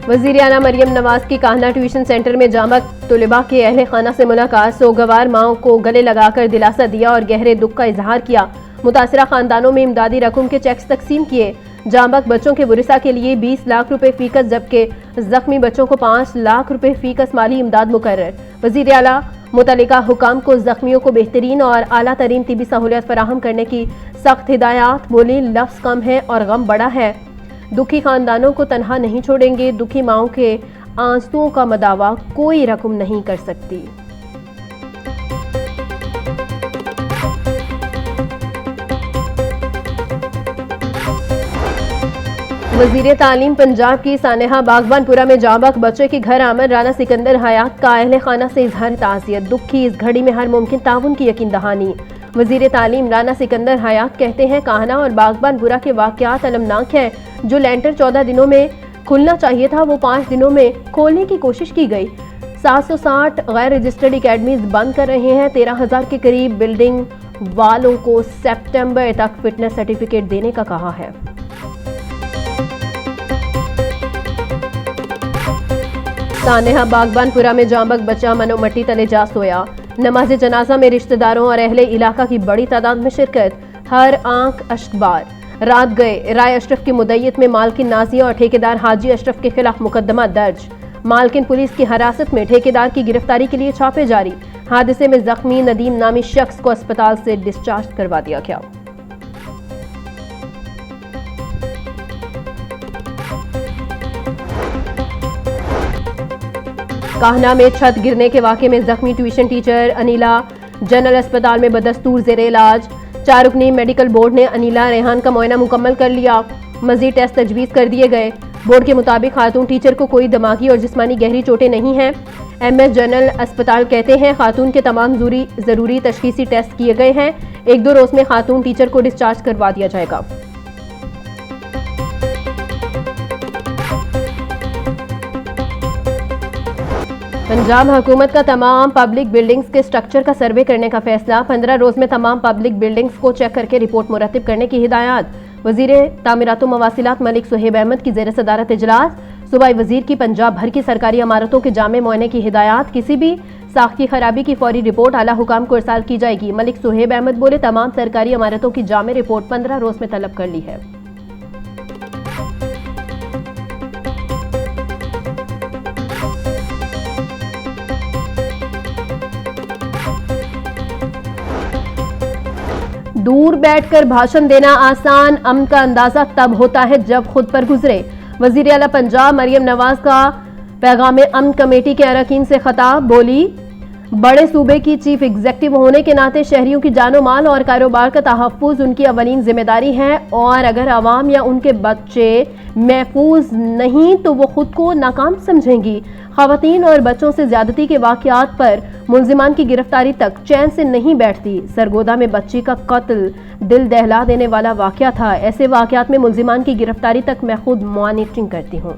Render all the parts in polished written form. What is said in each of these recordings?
वज़ीर आला मरियम नवाज की कान्हा ट्यूशन सेंटर में जामक तुलिबा के अहले खाना से मुलाकात, सोगवार माओं को गले लगाकर दिलासा दिया और गहरे दुख का इजहार किया। मुतासरा खानदानों में इमदादी रकम के चेक्स तकसीम किए। जामक बच्चों के वरिसा के लिए 20 लाख रुपए फीकस, जबकि जख्मी बच्चों को 5 लाख रुपए फीकस माली इमदाद मुकर्रर। वज़ीर आला मुतल्लिका हुकाम को जख्मियों को बेहतरीन और आला तरीन तिबी सहूलियत फराहम करने की सख्त हिदायत। बोली, लफ्ज़ कम है और गम बड़ा है। दुखी खानदानों को तनहा नहीं छोड़ेंगे। दुखी माओं के आंसुओं का मदावा कोई रकम नहीं कर सकती। वज़ीर तालीम पंजाब की सानेहा बागबानपुरा में जाबाक बच्चे के घर आमद राना सिकंदर हयात का अहले खाना से इजहार ताज़ियत। दुख की इस घड़ी में हर मुमकिन ताउन की यकीन दहानी। वज़ीर तालीम राना सिकंदर हयात कहते हैं, कान्हा और बागबानपुरा के वाक़यात अलमनाक हैं। जो लेंटर 14 दिनों में खुलना चाहिए था वो 5 दिनों में खोलने की कोशिश की गई। 760 गैर रजिस्टर्ड एकेडमीज बंद कर रहे हैं। 13,000 के करीब बिल्डिंग वालों को सितंबर तक फिटनेस सर्टिफिकेट देने का कहा है। सानेहा बागबानपुरा में जांबक बच्चा मनोमट्टी तले जा सोया। नमाज जनाजा में रिश्तेदारों और अहले इलाका की बड़ी तादाद में शिरकत। हर आंख अश्कबार। रात गए राय अशरफ की मुद्दयत में मालकिन नाजिया और ठेकेदार हाजी अशरफ के खिलाफ मुकदमा दर्ज। मालकिन पुलिस की हिरासत में, ठेकेदार की गिरफ्तारी के लिए छापे जारी। हादसे में जख्मी नदीम नामी शख्स को अस्पताल से डिस्चार्ज करवा दिया गया। कान्हा में छत गिरने के वाक़े में जख्मी ट्यूशन टीचर अनिला जनरल अस्पताल में बदस्तूर ज़ेरे इलाज। 4 रुकनी मेडिकल बोर्ड ने अनिला रेहान का मुआयना मुकम्मल कर लिया। मजीद टेस्ट तजवीज़ कर दिए गए। बोर्ड के मुताबिक खातून टीचर को कोई दिमागी और जिस्मानी गहरी चोटें नहीं हैं। MS जनरल अस्पताल कहते हैं, खातून के तमाम ज़रूरी तशखीसी टेस्ट किए गए हैं। 1-2 रोज़ में खातून टीचर को डिस्चार्ज करवा दिया जाएगा। पंजाब हुकूमत का तमाम पब्लिक बिल्डिंग्स के स्ट्रक्चर का सर्वे करने का फैसला। 15 रोज में तमाम पब्लिक बिल्डिंग्स को चेक करके रिपोर्ट मुरतब करने की हिदायत। वजीर तामीरात मवासिलात मलिक सुहेब अहमद की ज़ेर सदारत इजलास। सूबाई वजीर की पंजाब भर की सरकारी इमारतों के जामे मुआयने की हिदायत। किसी भी साख्ती खराबी की फौरी रिपोर्ट आला हुकाम को इरसाल की जाएगी। मलिक सुहेब अहमद बोले, तमाम सरकारी इमारतों की जामे रिपोर्ट 15 रोज में तलब कर ली है। दूर बैठकर भाषण देना आसान, अमन का अंदाजा तब होता है जब खुद पर गुजरे। वज़ीर आला पंजाब मरियम नवाज का पैगाम अमन कमेटी के अरकान से खिताब। बोली, बड़े सूबे की चीफ एग्जीक्यूटिव होने के नाते शहरियों की जानो माल और कारोबार का तहफ़्फ़ुज़ उनकी अवलीन जिम्मेदारी है, और अगर आवाम या उनके बच्चे महफूज नहीं तो वो खुद को नाकाम समझेंगी। ख़वातीन और बच्चों से ज़्यादती के वाक़यात पर मुल्ज़िमान की गिरफ्तारी तक चैन से नहीं बैठती। सरगोदा में बच्ची का कत्ल दिल दहला देने वाला वाक़या था। ऐसे वाक़यात में मुल्ज़िमान की गिरफ्तारी तक मैं खुद मॉनिटरिंग करती हूँ।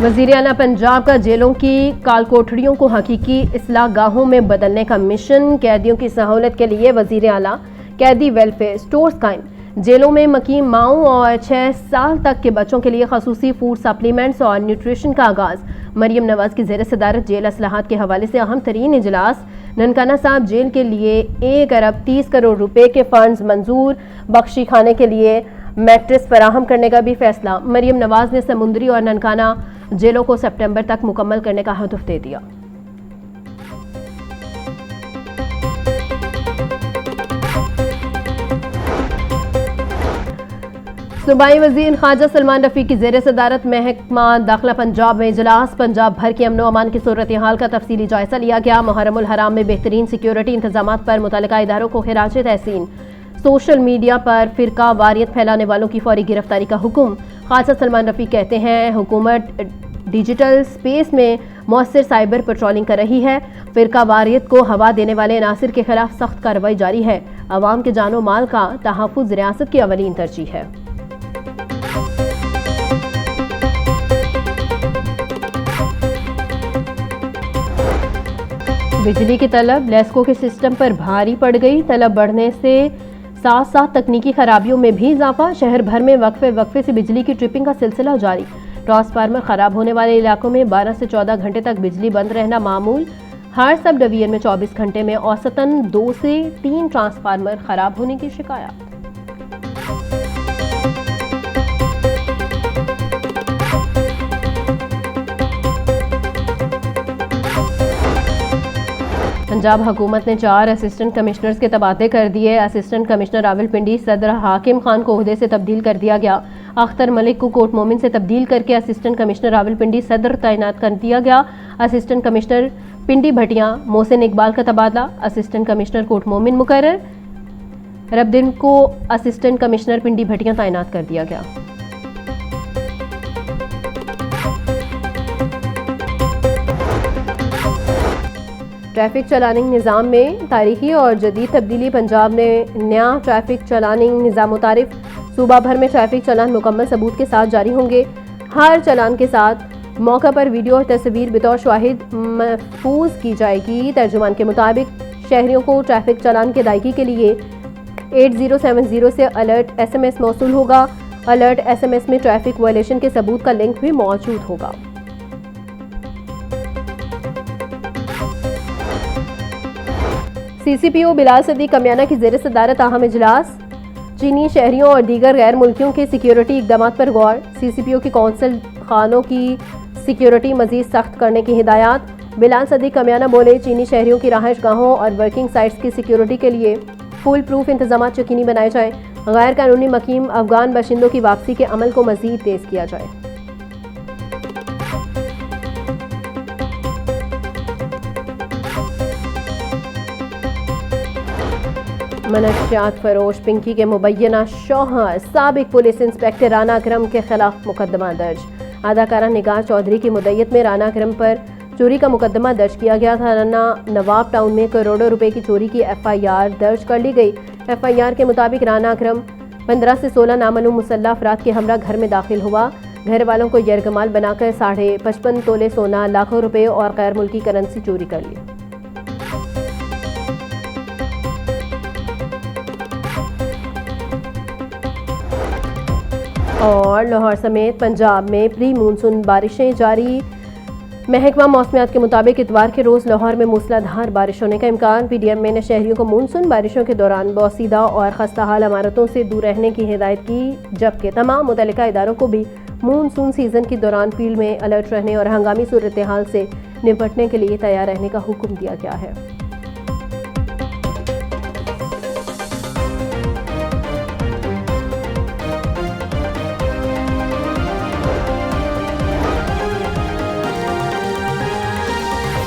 वज़ीर आला पंजाब का जेलों की कालकोठड़ियों को हकीकी इस्लाह गाहों में बदलने का मिशन। कैदियों की सहूलत के लिए वज़ीर आला कैदी वेलफेयर स्टोर्स कायम। जेलों में मकीम माओं और 6 साल तक के बच्चों के लिए खसूसी फूड सप्लीमेंट्स और न्यूट्रिशन का आगाज़। मरियम नवाज की ज़ेर सदारत जेल असलाहत के हवाले से अहम तरीन इजलास। ननकाना साहब जेल के लिए 1 अरब 30 करोड़ रुपए के फंड्स मंजूर। बख्शी खाने के लिए मैट्रेस फराहम करने का भी फैसला। मरियम नवाज ने समुंदरी और ननकाना जेलों को सितंबर तक मुकम्मल करने का हदफ दे दिया। सूबाई वज़ीर ख्वाजा सलमान रफ़ी की ज़ेर सदारत महकमा दाखिला पंजाब में इजलास। पंजाब भर की अमन व अमान की सूरत हाल का तफसीली जायजा लिया गया। मुहर्रमुल हराम में बेहतरीन सिक्योरिटी इंतजामात पर मुतल्लिका इदारों को खिराज तहसीन। सोशल मीडिया पर फ़िरका वारियत फैलाने वालों की फौरी गिरफ्तारी का हुक्म। ख्वाजा सलमान रफ़ी कहते हैं, हुकूमत डिजिटल स्पेस में मौसर साइबर पेट्रोलिंग कर रही है। फ़िरका वारियत को हवा देने वाले अनासिर के खिलाफ सख्त कार्रवाई जारी है। अवाम के जानो माल का तहफ़्फ़ुज़ रियासत की अवलीन तरजीह है। बिजली की तलब लेस्को के सिस्टम पर भारी पड़ गई। तलब बढ़ने से साथ साथ तकनीकी खराबियों में भी इजाफा। शहर भर में वक्फे से बिजली की ट्रिपिंग का सिलसिला जारी। ट्रांसफार्मर खराब होने वाले इलाकों में 12 से 14 घंटे तक बिजली बंद रहना मामूल। हर सब डिवीजन में 24 घंटे में औसतन 2 से 3 ट्रांसफार्मर खराब होने की शिकायत। पंजाब हुकूमत ने 4 असिस्टेंट कमिश्नर्स के तबादले कर दिए। असिस्टेंट कमिश्नर रावलपिंडी सदर हाकिम खान को ओहदे से तब्दील कर दिया गया। अख्तर मलिक को कोट मोमिन से तब्दील करके असिस्टेंट कमिश्नर रावलपिंडी सदर तैनात कर दिया गया। असिस्टेंट कमिश्नर पिंडी भटिया मोहसिन इकबाल का तबादला। असिस्टेंट कमिश्नर कोट मोमिन मुकर्रर। रबदिन को असिस्टेंट कमिश्नर पिंडी भटिया तैनात कर दिया गया। ट्रैफिक चलानिंग निज़ाम में तारीखी और जदीद तब्दीली। पंजाब ने नया ट्रैफिक चलानिंग निज़ाम मुतारिफ। सूबा भर में ट्रैफिक चलान मुकम्मल सबूत के साथ जारी होंगे। हर चलान के साथ मौका पर वीडियो और तस्वीर बतौर शाहिद महफूज की जाएगी। तर्जुमान के मुताबिक शहरियों को ट्रैफिक चलान की अदायगी के लिए 8070 से अलर्ट SMS मौसूल होगा। अलर्ट SMS में ट्रैफिक वायलेशन के सबूत का लिंक भी मौजूद होगा। CCPO बिलाल सदीक कमियाना की ज़ेर सदारत अहम इजलास। चीनी शहरियों और दीगर गैर मुल्कियों के सिक्योरिटी इकदाम पर गौर। CCPO की कौंसल खानों की सिक्योरिटी मजीद सख्त करने की हिदायत। बिलाल सदीक कमियाना बोले, चीनी शहरियों की रहायश गाहों और वर्किंग साइट्स की सिक्योरिटी के लिए फुल प्रूफ इंतजाम यकीनी बनाए जाएँ। गैर कानूनी मकीम अफगान बाशिंदों की वापसी के अमल को मजीद तेज किया जाए। मनशियात फरोश पिंकी के मुबैना शौहर साबिक पुलिस इंस्पेक्टर राना अकरम के खिलाफ मुकदमा दर्ज। अदाकारा निगार चौधरी की मुद्दत में राना अकरम पर चोरी का मुकदमा दर्ज किया गया था। नवाब टाउन में करोड़ों रुपए की चोरी की FIR दर्ज कर ली गई। FIR के मुताबिक राना अकरम 15 से 16 नामालूम मुसल्लह अफराद के हमरा घर में दाखिल हुआ। घर वालों को यरगमाल बनाकर 55.5 तोले सोना, लाखों रुपए और गैर मुल्की करेंसी चोरी कर ली। और लाहौर समेत पंजाब में प्री मानसून बारिशें जारी। महकमा मौसमियात के मुताबिक इतवार के रोज़ लाहौर में मूसलाधार बारिश होने का इम्कान। PDM ने शहरियों को मानसून बारिशों के दौरान बोसीदा और खस्ताहाल इमारतों से दूर रहने की हिदायत की, जबकि तमाम मुतल्लिका इदारों को भी मानसून सीज़न के दौरान फील्ड में अलर्ट रहने और हंगामी सूरत हाल से निपटने के लिए तैयार रहने का हुक्म दिया गया है।